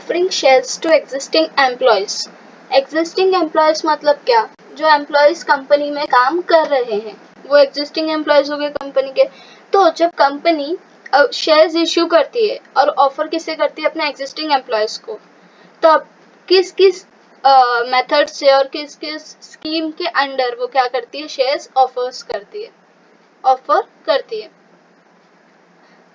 Offering shares to existing employees. Existing employees मतलब क्या? जो एम्प्लॉयज कंपनी में काम कर रहे हैं वो एग्जिस्टिंग एम्प्लॉयज हो गए कंपनी के। तो जब कंपनी शेयर्स इश्यू करती है और ऑफर किसे करती है? अपने एग्जिस्टिंग एम्प्लॉयज को। तब किस किस मेथड से और किस किस स्कीम के अंडर वो क्या करती है? शेयर्स ऑफर करती है।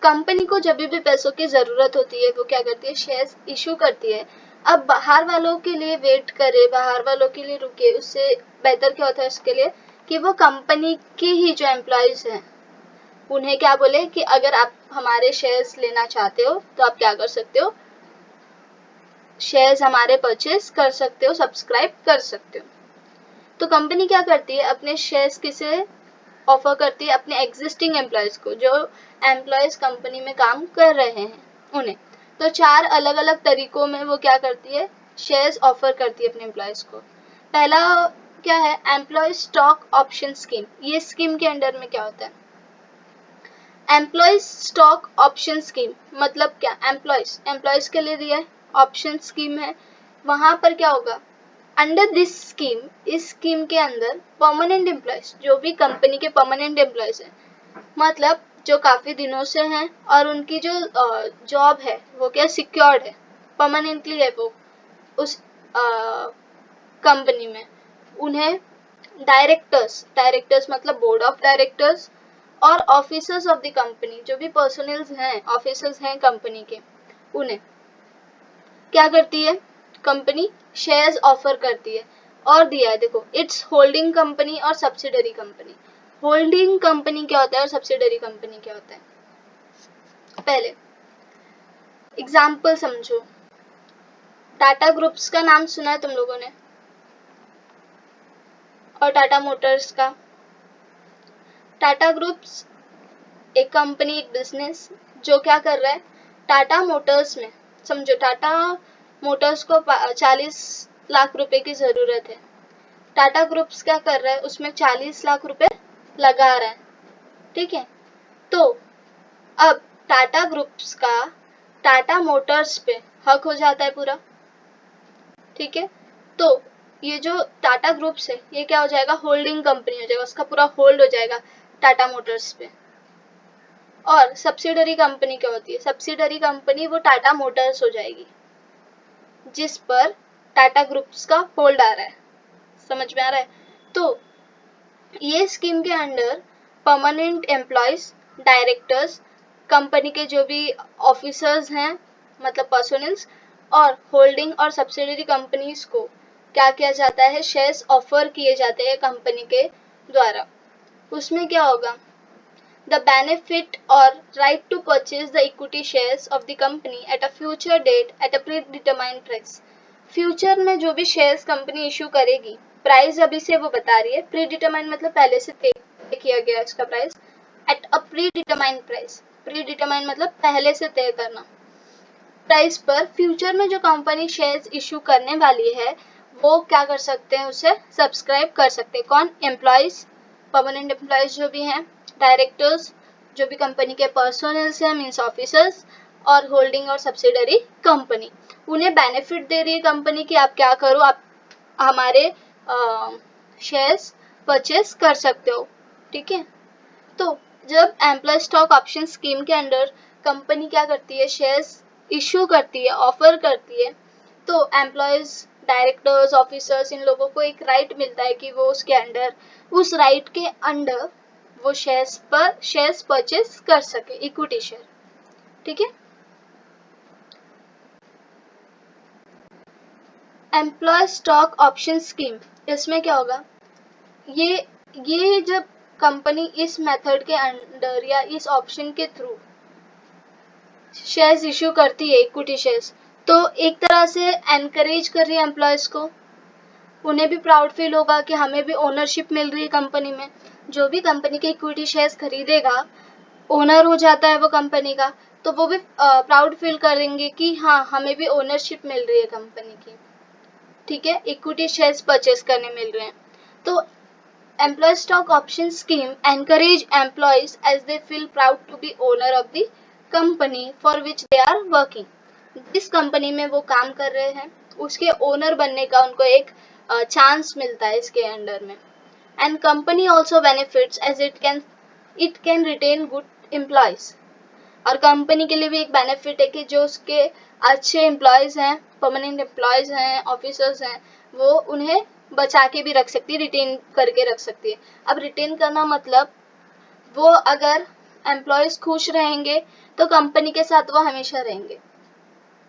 कंपनी को जब भी पैसों की जरूरत होती है वो क्या करती है? शेयर्स इशू करती है। अब बाहर वालों के लिए वेट करे, बाहर वालों के लिए रुके, उससे बेहतर क्या होता है उसके लिए कि वो कंपनी के ही जो एम्प्लॉयज हैं उन्हें क्या बोले कि अगर आप हमारे शेयर्स लेना चाहते हो तो आप क्या कर सकते हो? शेयर्स हमारे परचेज कर सकते हो, सब्सक्राइब कर सकते हो। तो कंपनी क्या करती है? अपने शेयर्स किसे ऑफर करती है? अपने एग्जिस्टिंग एम्प्लॉयज को, जो एम्प्लॉयज कंपनी में काम कर रहे हैं उन्हें। तो 4 अलग अलग तरीकों में वो क्या करती है? शेयर्स ऑफर करती है अपने एम्प्लॉयज को। पहला क्या है? Employee stock option scheme. ये स्कीम के अंडर में क्या होता है? एम्प्लॉय स्टॉक ऑप्शन स्कीम मतलब क्या? एम्प्लॉयज के लिए दिया है, ऑप्शन स्कीम है। वहां पर क्या होगा? अंडर दिस स्कीम, इस स्कीम के अंदर परमानेंट एम्प्लॉयज, जो भी कंपनी के परमानेंट एम्प्लॉयज हैं, मतलब जो काफी दिनों से हैं और उनकी जो जॉब है वो क्या सिक्योर्ड है, परमानेंटली है वो उस कंपनी में, उन्हें डायरेक्टर्स मतलब बोर्ड ऑफ डायरेक्टर्स और ऑफिसर्स ऑफ द कंपनी, जो भी पर्सनल्स हैं, ऑफिसर्स हैं कंपनी के, उन्हें क्या करती है कंपनी? शेयर्स ऑफर करती है। और दिया है देखो, इट्स होल्डिंग कंपनी और सब्सिडरी कंपनी। होल्डिंग कंपनी क्या होता है और सब्सिडरी कंपनी क्या होता है? पहले एग्जाम्पल समझो। टाटा ग्रुप्स का नाम सुना है तुम लोगों ने, और टाटा मोटर्स का। टाटा ग्रुप्स एक कंपनी, एक बिजनेस जो क्या कर रहा है? टाटा मोटर्स में, समझो टाटा मोटर्स को 40 लाख रुपए की जरूरत है। टाटा ग्रुप्स क्या कर रहा है? उसमें 40 लाख रुपए लगा रहा है, ठीक है। तो अब टाटा ग्रुप्स का टाटा मोटर्स पे हक हो जाता है पूरा, ठीक है। तो ये जो टाटा ग्रुप्स है ये क्या हो जाएगा? होल्डिंग कंपनी हो जाएगा, उसका पूरा होल्ड हो जाएगा टाटा मोटर्स पे। और सब्सिडरी कंपनी क्या होती है? सब्सिडरी कंपनी वो टाटा मोटर्स हो जाएगी, जिस पर टाटा ग्रुप्स का होल्ड आ रहा है। समझ में आ रहा है? तो ये स्कीम के under permanent employees, directors, company के जो भी ऑफिसर्स हैं मतलब पर्सनल्स, और होल्डिंग और सब्सिडरी कंपनीज को क्या किया जाता है? शेयर्स ऑफर किए जाते हैं कंपनी के द्वारा। उसमें क्या होगा? The benefit or right to purchase the equity shares of the company at a future date at a predetermined price। Future में जो भी शेयर्स कंपनी इशू करेगी, प्राइस अभी से वो बता रही है, प्रीडिटरमाइंड मतलब पहले से तय किया गया इसका price, at a predetermined price. Predetermined मतलब पहले से तय करना प्राइस पर फ्यूचर में जो कंपनी शेयर्स इशू करने वाली है वो क्या कर सकते हैं? उसे सब्सक्राइब कर सकते हैं। कौन? एम्प्लॉयज, परमानेंट एम्प्लॉयज जो भी हैं, डायरेक्टर्स, जो भी कंपनी के पर्सनल्स हैं मीन्स ऑफिसर्स, और होल्डिंग और सब्सिडरी कंपनी। उन्हें बेनिफिट दे रही है कंपनी कि आप क्या करो, आप हमारे शेयर्स परचेस कर सकते हो, ठीक है। तो जब एम्प्लॉय स्टॉक ऑप्शन स्कीम के अंडर कंपनी क्या करती है? शेयर्स इशू करती है, ऑफर करती है, तो एम्प्लॉयज, डायरेक्टर्स, ऑफिसर्स, इन लोगों को एक राइट मिलता है कि वो उसके अंडर, उस राइट के अंडर वो शेयर्स परचेस कर सके, इक्विटी शेयर, ठीक है। एम्प्लॉय स्टॉक ऑप्शन स्कीम, इसमें क्या होगा? ये जब कंपनी इस मेथड के अंडर या इस ऑप्शन के थ्रू शेयर्स इशू करती है, इक्विटी शेयर्स, तो एक तरह से एनकरेज कर रही है एम्प्लॉयज को। उन्हें भी प्राउड फील होगा कि हमें भी ओनरशिप मिल रही है कंपनी में। जो भी कंपनी के इक्विटी शेयर्स खरीदेगा, ओनर हो जाता है वो कंपनी का, तो वो भी प्राउड फील करेंगे कि हाँ हमें भी ओनरशिप मिल रही है कंपनी की, ठीक है, इक्विटी शेयर्स परचेस करने मिल रहे हैं। तो employee stock option scheme encourage employees as they feel proud to be owner of the company for which they are working। जिस कंपनी में वो काम कर रहे हैं उसके ओनर बनने का उनको एक चांस मिलता है इसके अंडर में। And company also benefits as it can retain good employees. और कंपनी के लिए भी एक बेनिफिट है कि जो उसके अच्छे एम्प्लॉयज हैं, परमानेंट एम्प्लॉयज हैं, ऑफिसर्स हैं, वो उन्हें बचा के भी रख सकती है, रिटेन करके रख सकती है। अब रिटेन करना मतलब वो अगर एम्प्लॉयज खुश रहेंगे तो कंपनी के साथ वो हमेशा रहेंगे,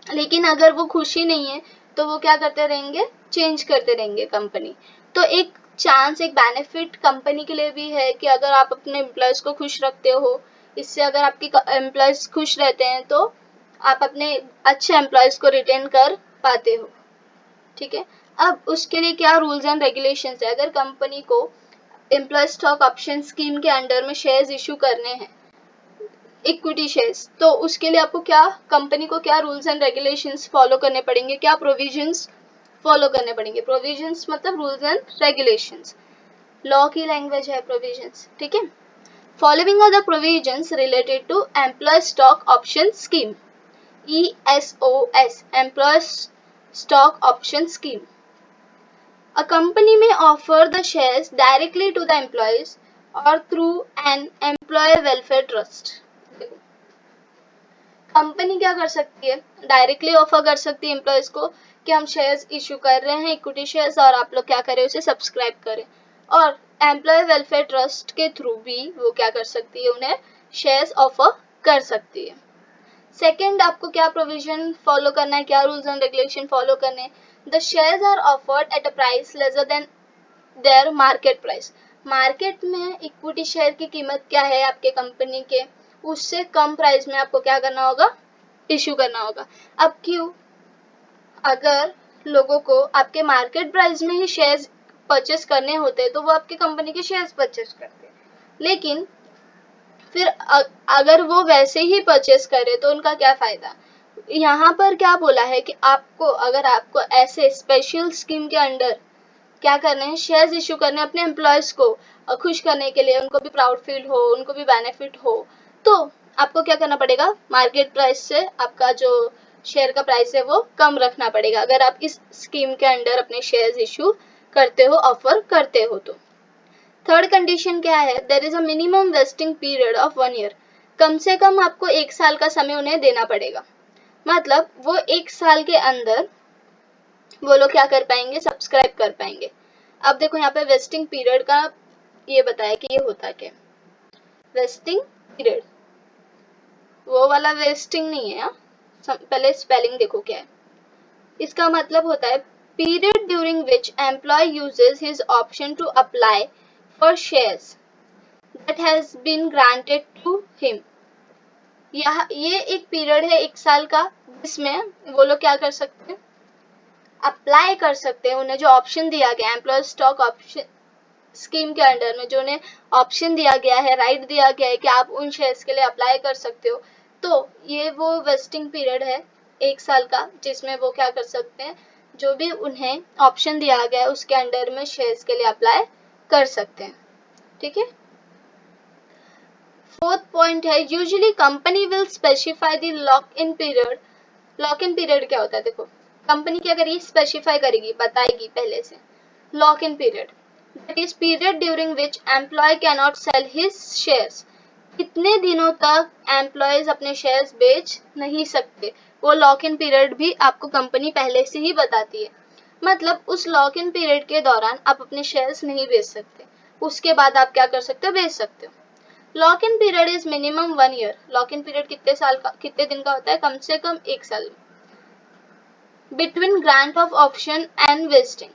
लेकिन अगर वो खुश ही नहीं है तो वो क्या करते रहेंगे, चेंज करते रहेंगे कंपनी। तो एक चांस, एक बेनिफिट कंपनी के लिए भी है कि अगर आप अपने एम्प्लॉयज को खुश रखते हो, इससे अगर आपके एम्प्लॉयज खुश रहते हैं तो आप अपने अच्छे एम्प्लॉयज को रिटेन कर पाते हो। ठीक है, अब उसके लिए क्या रूल्स एंड रेगुलेशंस है। अगर कंपनी को एम्प्लॉय स्टॉक ऑप्शन स्कीम के अंडर में शेयर्स इशू करने हैं, इक्विटी शेयर्स, तो उसके लिए आपको क्या, कंपनी को क्या रूल्स एंड रेगुलेशंस फॉलो करने पड़ेंगे, क्या प्रोविजंस फॉलो करने पड़ेंगे। प्रोविजंस मतलब रूल्स एंड रेगुलेशंस, लॉ की लैंग्वेज है प्रोविजंस। ठीक है, following are the provisions related to employee stock option scheme, ESOS, employee stock option scheme. A company may offer the shares directly to the employees or through an employee welfare trust. Company क्या कर सकती है, directly offer कर सकती है employees को कि हम शेयर्स इशू कर रहे हैं, इक्विटी शेयर्स, और आप लोग क्या करें, उसे सब्सक्राइब करें। और एम्प्लॉय वेलफेयर ट्रस्ट के थ्रू भी वो क्या कर सकती है, उन्हें शेयर्स ऑफर कर सकती है। सेकेंड, आपको क्या प्रोविजन फॉलो करना है, क्या रूल्स एंड रेगुलेशन फॉलो करने हैं। The shares are offered at a price lesser than their market price. Market में इक्विटी शेयर की कीमत क्या है आपके कंपनी के, उससे कम प्राइस में आपको क्या करना होगा, इशू करना होगा। अब क्यों, अगर लोगों को आपके मार्केट प्राइस में ही शेयर्स परचेस करने होते हैं तो वो आपके कंपनी के शेयर्स परचेस करते हैं, लेकिन फिर अगर वो वैसे ही परचेस करे तो उनका क्या फायदा। यहाँ पर क्या बोला है कि आपको, अगर आपको ऐसे स्पेशल स्कीम के अंडर क्या करने हैं, शेयर्स इशू करने अपने एम्प्लॉयज को खुश करने के लिए, उनको भी प्राउड फील हो, उनको भी बेनिफिट हो, तो आपको क्या करना पड़ेगा, मार्केट प्राइस से आपका जो शेयर का प्राइस है वो कम रखना पड़ेगा, अगर आप इस स्कीम के अंडर अपने शेयर्स इशू करते हो, ऑफर करते हो तो। थर्ड कंडीशन क्या है, there is a minimum vesting period of 1 year. कम से कम आपको 1 साल का समय उन्हें देना पड़ेगा, मतलब वो 1 साल के अंदर वो लोग क्या कर पाएंगे, सब्सक्राइब कर पाएंगे। अब देखो यहाँ पे वेस्टिंग पीरियड का ये बताया कि ये होता क्या, वेस्टिंग पीरियड वो वाला वेस्टिंग नहीं है, पहले स्पेलिंग देखो क्या है। इसका मतलब होता है period during which employee uses his option to apply for shares that has been granted to him. ये एक पीरियड है 1 साल का, जिसमें वो लोग क्या कर सकते हैं, अप्लाई कर सकते हैं। उन्हें जो ऑप्शन दिया गया एम्प्लॉय स्टॉक ऑप्शन स्कीम के अंडर में, जो उन्हें ऑप्शन दिया गया है, राइट दिया गया है कि आप उन शेयर्स के लिए अप्लाई कर सकते हो, तो ये वो वेस्टिंग पीरियड है 1 साल का, जिसमें वो क्या कर सकते हैं, जो भी उन्हें ऑप्शन दिया गया है उसके अंडर में शेयर्स के लिए अप्लाई कर सकते हैं। ठीक है, फोर्थ पॉइंट है, usually company will specify the lock in period. Lock in period क्या होता है, देखो कंपनी क्या करेगी, स्पेसिफाई करेगी, बताएगी पहले से। Lock in period that is period during which employee can not sell his shares. कितने दिनों तक एम्प्लॉयज अपने शेयर्स बेच नहीं सकते, वो लॉक इन पीरियड भी आपको कंपनी पहले से ही बताती है। मतलब उस लॉक इन पीरियड के दौरान आप अपने शेयर्स नहीं बेच सकते, उसके बाद आप क्या कर सकते हो, बेच सकते हो। Lock in period is minimum 1 year. Lock in period कितने साल का, कितने दिन का होता है, कम से कम 1 साल। Between grant of option and wasting,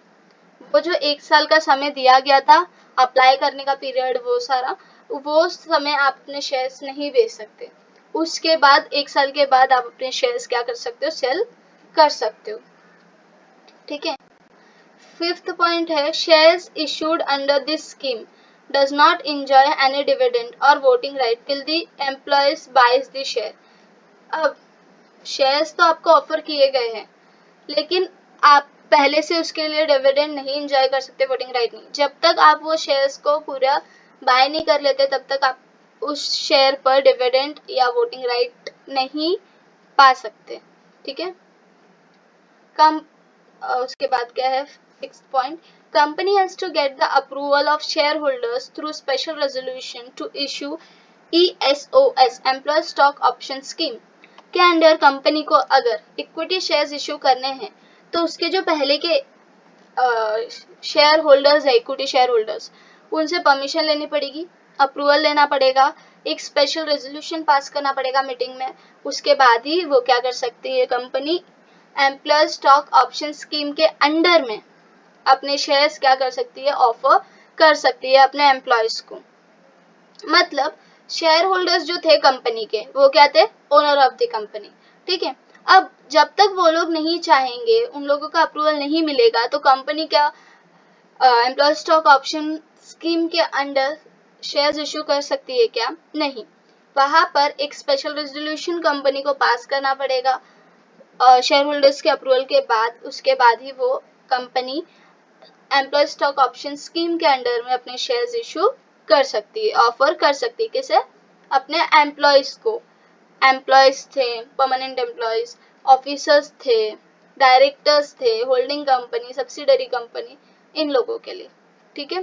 वो जो 1 साल का समय दिया गया था अप्लाई करने का पीरियड, वो सारा, वो समय आप अपने शेयर्स नहीं बेच सकते। उसके बाद 1 साल के बाद आप अपने शेयर्स क्या कर सकते हो, सेल कर सकते हो। ठीक है, फिफ्थ पॉइंट है, shares issued under this scheme does not enjoy any dividend or voting right till the employees buys the share। अब शेयर्स तो आपको ऑफर किए गए हैं, लेकिन आप पहले से उसके लिए डिविडेंड नहीं एंजॉय कर सकते, वोटिंग राइट नहीं। जब तक आप वो शेयर्स को पूरा बाय नहीं कर लेते तब तक आप उस शेयर पर डिविडेंड या वोटिंग राइट नहीं पा सकते। ठीक है। कम उसके बाद क्या है, 6th point, company has to get the approval of share holders through special resolution to issue ESOS employee stock option scheme के अंडर कंपनी को अगर इक्विटी शेयर्स इशू करने हैं तो उसके जो पहले के शेयर होल्डर्स है, इक्विटी शेयर होल्डर्स, उनसे परमिशन लेनी पड़ेगी, अप्रूवल लेना पड़ेगा, एक स्पेशल रेजोल्यूशन पास करना पड़ेगा मीटिंग में। उसके बाद ही वो क्या कर सकती है, company employee stock option scheme के अंडर में अपने शेयर्स क्या कर सकती है, ऑफर कर सकती है अपने एम्प्लॉयज को। मतलब शेयर होल्डर्स जो थे कंपनी के, वो क्या थे, ओनर ऑफ द कंपनी, ठीक है। अब जब तक वो लोग नहीं चाहेंगे, उन लोगों का अप्रूवल नहीं मिलेगा, तो कंपनी क्या एम्प्लॉय स्टॉक ऑप्शन स्कीम के अंडर शेयर्स इशू कर सकती है क्या, नहीं। वहां पर एक स्पेशल रेजोल्यूशन कंपनी को पास करना पड़ेगा शेयर होल्डर्स के अप्रूवल के बाद। उसके बाद ही वो company employee stock option scheme के अंडर में अपने शेयर्स इशू कर सकती है, ऑफर कर सकती है, किसे, अपने एम्प्लॉयज को। एम्प्लॉयज थे परमानेंट एम्प्लॉयज, ऑफिसर्स थे, डायरेक्टर्स थे, होल्डिंग कंपनी, सब्सिडरी कंपनी, इन लोगों के लिए, ठीक है।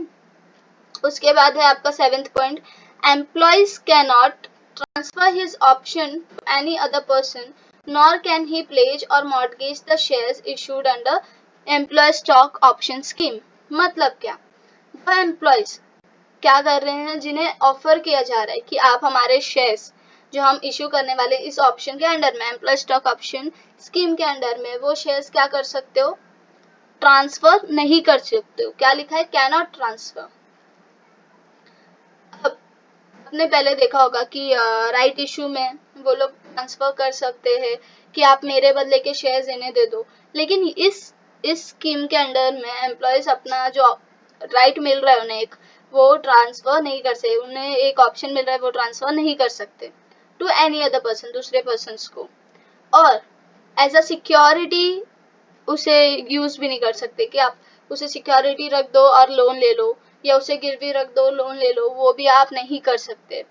उसके बाद है आपका 7th point, employees can not transfer his option to any other person nor can he pledge or mortgage the shares issued under employee stock option scheme. मतलब क्या, वह एम्प्लॉयज क्या कर रहे हैं, जिन्हें ऑफर किया जा रहा है कि आप हमारे शेयर्स जो हम इश्यू करने वाले इस ऑप्शन के अंडर में, एम्प्लॉय स्टॉक ऑप्शन स्कीम के अंडर में, वो शेयर्स क्या कर सकते हो, ट्रांसफर नहीं कर सकते हो। क्या लिखा है, कैन नॉट ट्रांसफर। अब आपने पहले देखा होगा कि राइट इशू में वो लोग ट्रांसफर कर सकते हैं कि आप मेरे बदले के शेयर्स इन्हें दे दो, लेकिन इस स्कीम के अंडर में एम्प्लॉयज अपना जो राइट मिल रहा है उन्हें एक, वो ट्रांसफर नहीं कर सकते, उन्हें एक ऑप्शन मिल रहा है वो ट्रांसफर नहीं कर सकते टू एनी अदर पर्सन, दूसरे पर्सन्स को। और एज अ सिक्योरिटी उसे यूज भी नहीं कर सकते कि आप उसे सिक्योरिटी रख दो और लोन ले लो, या उसे गिरवी रख दो लोन ले लो, वो भी आप नहीं कर सकते।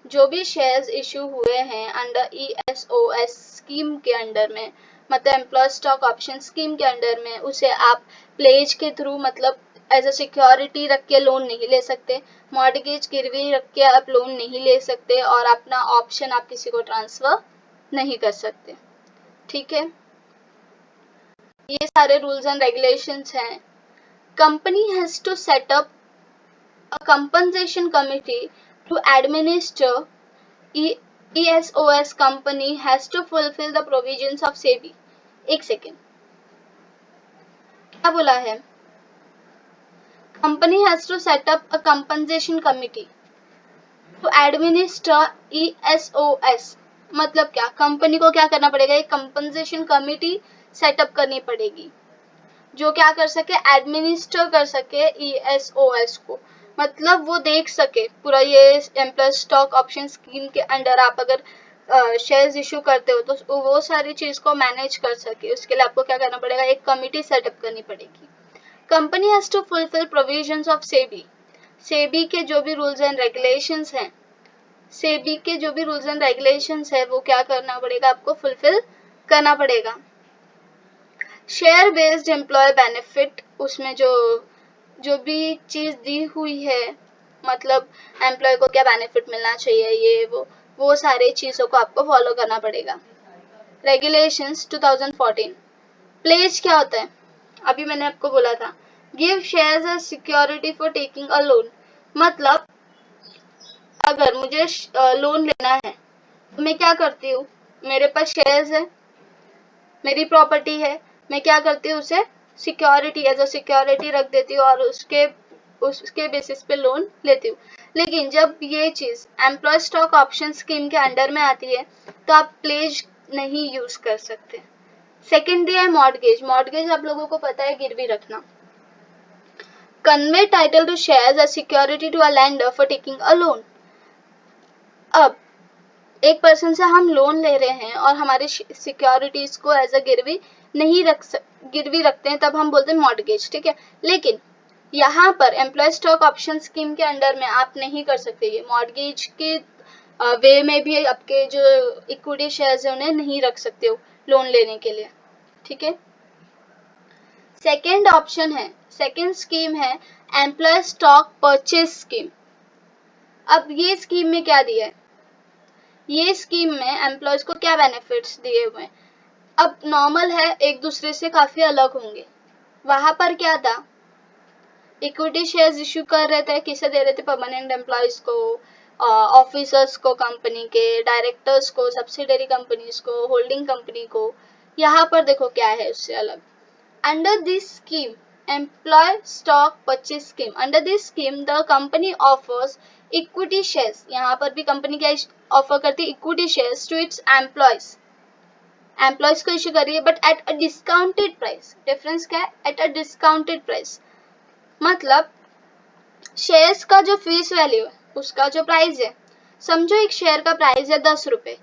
जो भी शेयर्स इशू हुए हैं अंडर ESOS स्कीम के अंडर में, मतलब एम्प्लॉय स्टॉक ऑप्शन स्कीम के अंडर में, उसे आप प्लेज के थ्रू, मतलब एज अ सिक्योरिटी रख के लोन नहीं ले सकते, मॉर्टगेज गिरवी रख के आप लोन नहीं ले सकते, और अपना ऑप्शन आप किसी को ट्रांसफर नहीं कर सकते, ठीक है। ये सारे रूल्स एंड रेगुलेशंस हैं। Company has to set up a compensation committee to administer ESOS company has to fulfill the provisions of SEBI। एक सेकेंड, क्या बोला है, company has to set up a compensation committee to administer ESOS। मतलब क्या, company को क्या करना पड़ेगा, एक कंपनसेशन कमिटी सेटअप करनी पड़ेगी जो क्या कर सके, एडमिनिस्टर कर सके ESOS को। मतलब वो देख सके पूरा ये एम्प्लॉय स्टॉक ऑप्शन स्कीम के अंडर आप अगर शेयर्स इशू करते हो तो वो सारी चीज को मैनेज कर सके। उसके लिए आपको क्या करना पड़ेगा, एक कमिटी सेटअप करनी पड़ेगी। Company has to fulfil provisions of SEBI. SEBI के जो भी रूल्स एंड रेगुलेशंस हैं, सेबी के जो भी रूल्स एंड रेगुलेशंस है, वो क्या करना पड़ेगा, आपको फुलफिल करना पड़ेगा। शेयर बेस्ड एम्प्लॉय बेनिफिट, उसमें जो भी चीज दी हुई है, मतलब एम्प्लॉय को क्या बेनिफिट मिलना चाहिए, ये वो सारे चीजों को आपको फॉलो करना पड़ेगा। रेगुलेशंस 2014। प्लेज क्या होता है, अभी मैंने आपको बोला था, give shares as security for taking a loan. मतलब अगर मुझे लोन लेना है तो मैं क्या करती हूँ, मेरे पास शेयर्स है, मेरी प्रॉपर्टी है, मैं क्या करती हूँ, उसे सिक्योरिटी एज अ सिक्योरिटी रख देती हूँ और उसके बेसिस पे लोन लेती हूँ। लेकिन जब ये चीज एम्प्लॉय स्टॉक ऑप्शन स्कीम के अंडर में आती है तो आप प्लेज नहीं यूज कर सकते। सेकेंडरी है मॉर्टगेज। मॉर्टगेज आप लोगों को पता है, गिरवी रखना। Convey title to shares as security to a lender for taking a loan. अब एक पर्सन से हम लोन ले रहे हैं और हमारी सिक्योरिटीज को एज अ गिरवी नहीं गिरवी रखते हैं, तब हम बोलते हैं मॉर्टगेज, ठीक है। लेकिन यहाँ पर एम्प्लॉय स्टॉक ऑप्शन स्कीम के अंडर में आप नहीं कर सकते ये मॉर्टगेज के वे में भी आपके जो इक्विटी शेयर्स है उन्हें नहीं रख सकते हो लोन लेने के लिए, ठीक है। सेकेंड ऑप्शन है, सेकेंड स्कीम है एम्प्लॉय स्टॉक परचेज स्कीम। अब ये स्कीम में क्या दिया है, ये स्कीम में एम्प्लॉयज को क्या बेनिफिट्स दिए हुए हैं। अब नॉर्मल है, एक दूसरे से काफी अलग होंगे। वहां पर क्या था, इक्विटी शेयर्स इश्यू कर रहे थे, किसे दे रहे थे, परमानेंट एम्प्लॉयज को, ऑफिसर्स को, कंपनी के डायरेक्टर्स को, सब्सिडरी कंपनीज को, होल्डिंग कंपनी को। यहाँ पर देखो क्या है उससे अलग। Under this scheme, employee stock purchase scheme, under this scheme the company offers equity shares. यहाँ पर भी कंपनी क्या ऑफर करती है, equity shares to its employees. Employees को इश्यू कर रही है but at a discounted price. Difference क्या है, एट अ डिस्काउंटेड प्राइस, मतलब शेयर्स का जो फेस वैल्यू है उसका जो प्राइस है, समझो एक शेयर का प्राइस है 10 रुपए,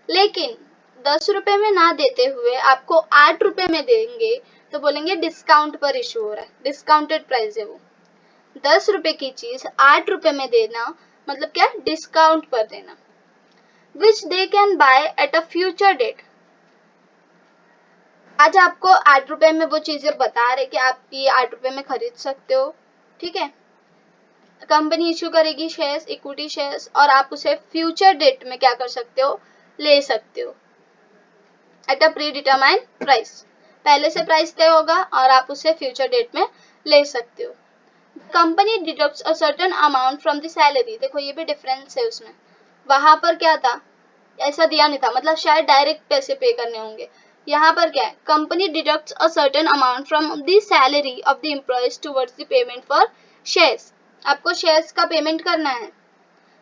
लेकिन 10 रुपए में ना देते हुए आपको 8 रुपए में देंगे तो बोलेंगे डिस्काउंट पर इशू हो रहा है, डिस्काउंटेड प्राइस है वो। 10 रुपए की चीज 8 रुपए में देना मतलब क्या, डिस्काउंट पर देना। Which they can buy at a future date. आज आपको 8 रुपए में वो चीजें बता रहे कि आप ये 8 रुपए में खरीद सकते हो, ठीक है। कंपनी इश्यू करेगी शेयर्स, इक्विटी शेयर्स, और आप उसे फ्यूचर डेट में क्या कर सकते हो, ले सकते हो at a pre determined price. पहले से प्राइस तय होगा और आप उसे फ्यूचर डेट में ले सकते हो। Company deducts a certain amount from the salary. देखो ये भी डिफरेंस है उसमें, वहां पर क्या था, ऐसा दिया नहीं था, मतलब शायद डायरेक्ट पैसे पे करने होंगे। यहाँ पर क्या है, company deducts a certain amount from the salary of the employees towards the payment for shares. आपको शेयर्स का पेमेंट करना है,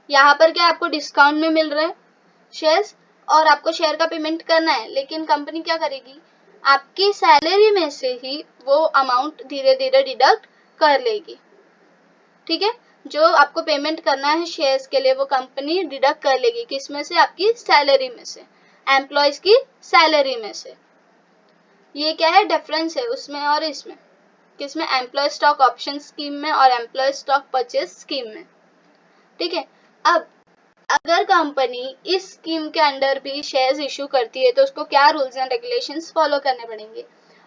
यहाँ पर क्या आपको डिस्काउंट में मिल रहा है शेयर्स, और आपको शेयर का पेमेंट करना है, लेकिन कंपनी क्या करेगी, आपकी सैलरी में से ही वो अमाउंट धीरे धीरे डिडक्ट कर लेगी, ठीक है। जो आपको पेमेंट करना है शेयर्स के लिए वो कंपनी डिडक्ट कर लेगी, किस में से, आपकी सैलरी में से, एम्प्लॉयज की सैलरी में से। ये क्या है, डिफरेंस है उसमें और इसमें, किसमें, एम्प्लॉय स्टॉक ऑप्शन स्कीम में और एम्प्लॉय स्टॉक परचेज स्कीम में, ठीक है। अब अगर कंपनी इस स्कीम के अंडर भी शेयर्स इशू करती है तो उसको क्या रूल्स एंड रेगुलेशंस फॉलो करने पड़ेंगे,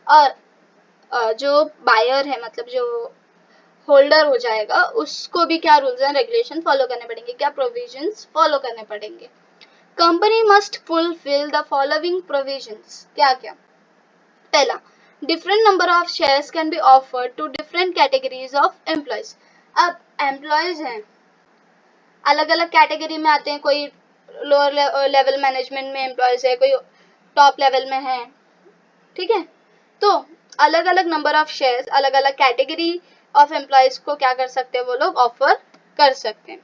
और जो बायर है मतलब जो होल्डर हो जाएगा उसको भी क्या रूल्स एंड रेगुलेशन फॉलो करने पड़ेंगे, क्या प्रोविजंस फॉलो करने पड़ेंगे। Company must fulfil the following provisions. क्या क्या, पहला, different number of shares can be offered to different categories of employees. अब एम्प्लॉयज हैं, अलग अलग कैटेगरी में आते हैं, कोई लोअर लेवल मैनेजमेंट में एम्प्लॉयज है, कोई टॉप लेवल में है, ठीक है। तो अलग अलग नंबर ऑफ शेयर्स अलग अलग कैटेगरी ऑफ एम्प्लॉयज को क्या कर सकते हैं, वो लोग ऑफर कर सकते हैं।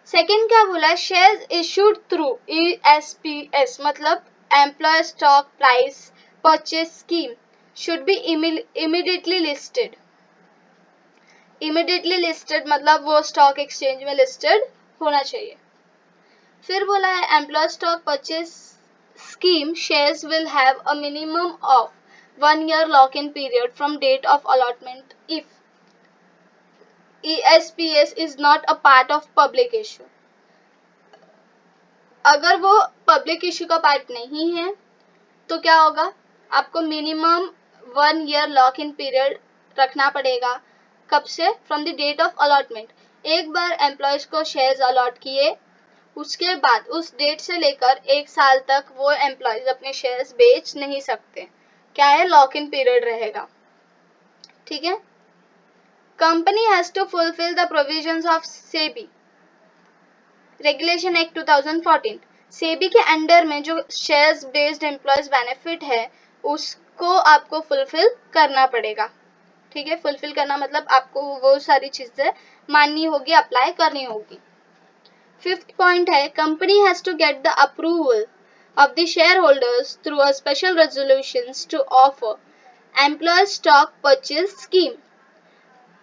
सेकेंड क्या बोला है, शेयर्स इशूड थ्रू ESPS मतलब employee stock price purchase scheme should be immediately listed. Immediately listed मतलब वो स्टॉक एक्सचेंज में लिस्टेड होना चाहिए। फिर बोला है employee stock purchase scheme shares will have a minimum of 1 year lock in period from date of allotment if ESPS is not a part of public issue. अगर वो पब्लिक इशू का part नहीं है तो क्या होगा, आपको minimum 1 year lock in period रखना पड़ेगा। कब से, from the date of allotment. एक बार एम्प्लॉयज को शेयर्स अलॉट किए उसके बाद उस डेट से लेकर 1 साल तक वो एम्प्लॉयज अपने शेयर्स बेच नहीं सकते। क्या है, लॉक इन पीरियड रहेगा, ठीक है। Company has to fulfil the provisions of SEBI regulation act 2014। SEBI के अंडर में जो शेयर्स बेस्ड एम्प्लॉयज बेनिफिट है उसको आपको फुलफिल करना पड़ेगा, ठीक है। फुलफिल करना मतलब आपको वो सारी चीजें माननी होगी, अप्लाई करनी होगी। फिफ्थ पॉइंट है, company has to get the approval of the share holders through a special resolutions to offer employee stock purchase scheme.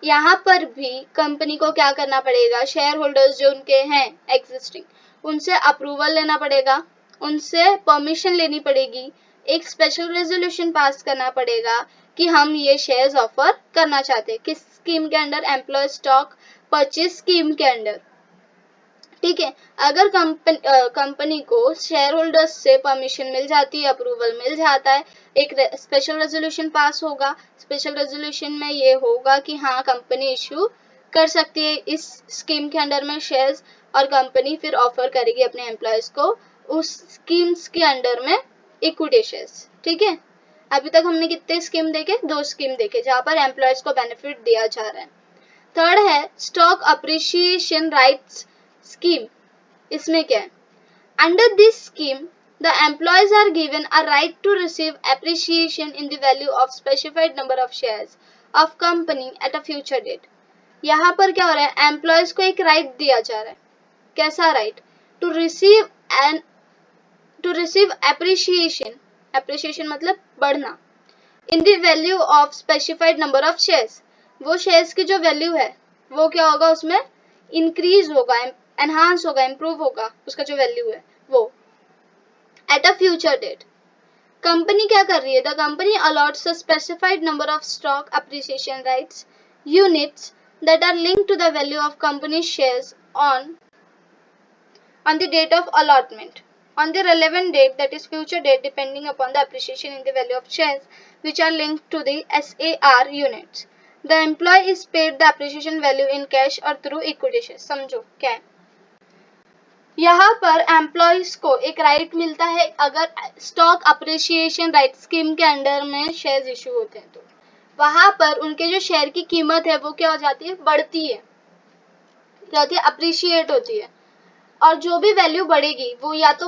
यहाँ पर भी कंपनी को क्या करना पड़ेगा, शेयर होल्डर्स जो उनके हैं एग्जिस्टिंग, उनसे अप्रूवल लेना पड़ेगा, उनसे परमिशन लेनी पड़ेगी, एक स्पेशल रेजोल्यूशन पास करना पड़ेगा कि हम ये शेयर्स ऑफर करना चाहते हैं। किस स्कीम के under, employee stock purchase scheme के अंडर, ठीक है। अगर कंपनी को शेयर होल्डर्स से परमिशन मिल जाती है, अप्रूवल मिल जाता है, एक स्पेशल रेजोल्यूशन पास होगा। स्पेशल रेजोल्यूशन में ये होगा कि हाँ कंपनी इश्यू कर सकती है इस स्कीम के अंडर में शेयर्स, और कंपनी फिर ऑफर करेगी अपने एम्प्लॉयज को उस स्कीम्स के अंडर में इक्विटी शेयर्स। ठीक है, अभी तक हमने कितने स्कीम देखे? 2 स्कीम देखे जहाँ पर एम्प्लॉयज को बेनिफिट दिया जा रहा है। थर्ड है स्टॉक अप्रिशिएशन राइट्स स्कीम। इसमें क्या है? Under this scheme the employees are given a right to receive appreciation in the value of specified number of shares of company at a future date. यहाँ पर क्या हो रहा है? एम्प्लॉयज को एक राइट दिया जा रहा है। कैसा right? To receive appreciation, appreciation मतलब बढ़ना, in the value of specified number of shares. वो शेयर्स की जो वैल्यू है वो क्या होगा? उसमें इंक्रीज होगा, एनहांस होगा, इंप्रूव होगा, उसका जो वैल्यू है वो at a future date. Company क्या कर रही है? The company allots a specified number of stock appreciation rights units that are linked to the value of company shares on the date of allotment, on the relevant date, that is future date, depending upon the appreciation in the value of shares which are linked to the SAR units. The employee is paid the appreciation value in cash or through equity shares. समझो क्या है? यहाँ पर employees को एक right मिलता है अगर स्टॉक अप्रिसिएशन राइट स्कीम के अंडर में शेयर्स इशू होते हैं तो वहां पर उनके जो शेयर की कीमत है वो क्या हो जाती है? बढ़ती है। क्या होती है? अप्रिशिएट होती है। और जो भी वैल्यू बढ़ेगी वो या तो